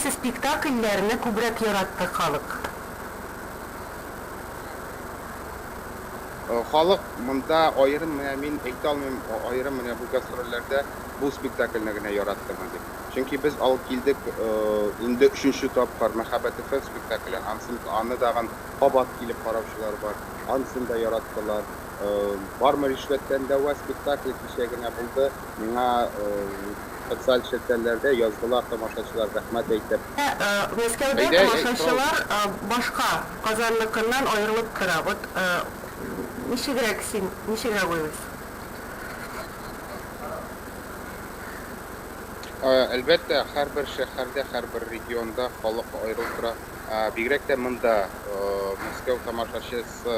Кайсы спектакльләрне күбрәк яратты халык? Халык монда аерым менә мин әйтә алмыйм, аерым менә бу гастрольләрдә бу спектакльне генә яраттым дип. Чөнки без алып килдек инде 3нче тапкыр Мәхәббәт ФМ спектакле, аны даган кабат килеп караучылар бар. Анысын да яраттылар. Бармы ришвәттән дәва спектакль кичә генә булды. Миңа социаль челтәрләрдә яздылар тамашачылар рәхмәт әйтеп. Мәскәүдә тамашачылар башка Казанныкыннан аерылып тора. Вот ничегрәк уйлыйсың? Әлбәттә, һәрбер шәһәрдә, һәрбер регионда халык аерылып тора. Бигрәк тә монда Мәскәү тамашачысы,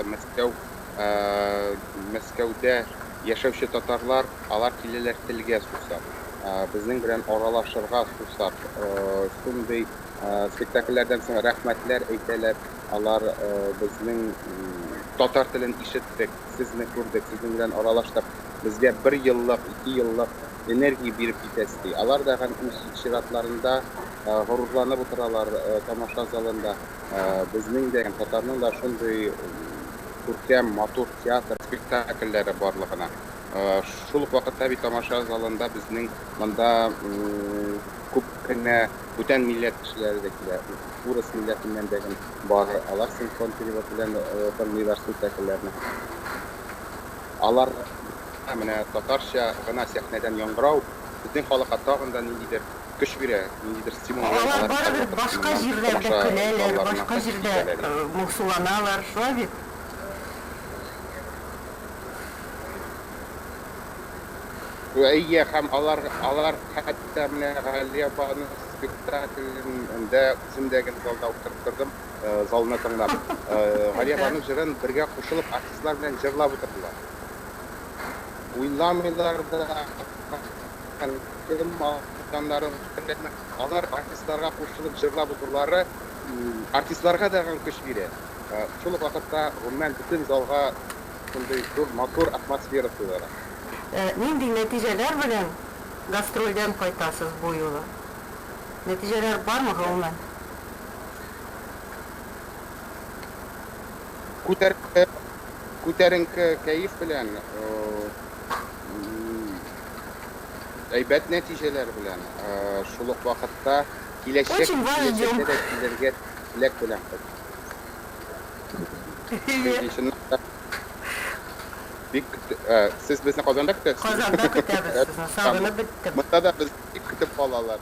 Мәскәүдә яшәүче татарлар, алар киләләр телгә сусап. Безнең белән аралашырга сусап, шундый спектакльләрдән соң рәхмәтләр әйтәләр. Алар безнең татар телен ишеттек, сезне күрдек, сезнең белән аралаштык. Безгә 1 еллык, 2 еллык энергия биреп китәсез ди. Алар да үз чиратларында горурланып утыралар тамаша залында. Безнең дә татарның да шундый күркәм, матур театр спектакльләре барлыгына. Шул ук вакытта бит тамаша залында безнең монда күп кенә бүтән милләт кешеләре дә килә. Урыс милләтеннән дә бар. Алар синхрон перевод белән тыңлыйлар спектакльләрне. Алар менә татарча гына сәхнәдән яңгырау безнең халыкка тагын да ниндидер көч бирә, ниндидер стимул бирә. Алар барыбер башка җирләрдә көләләр, башка җирдә моңсуланалар, шулай бит? Әйе, һәм алар хәтта менә Галия апаның спектаклендә үземдәге залда утырып тордым, залны тыңлап. Галия апаның җырын бергә кушылып артистлар белән җырлап утырдылар. Уйламыйлар да, алар артистларга кушылып җырлап утырулары артистларга да көч бирә. Шул ук вакытта гомумән бүтән залга шундый матур атмосфера туйдыра. Нинди нәтиҗәләр белән гастрольдән кайтасыз бу юлы? Нәтиҗәләр бармы гомумән? Күтәренке кәеф белән, әйбәт нәтиҗәләр белән, шул ук вакытта киләчәктә килергә теләк белән. Сез безне Казанда көтәсез? Казанда көтәбез, сагынып беттем. Монда да без көтеп калалар.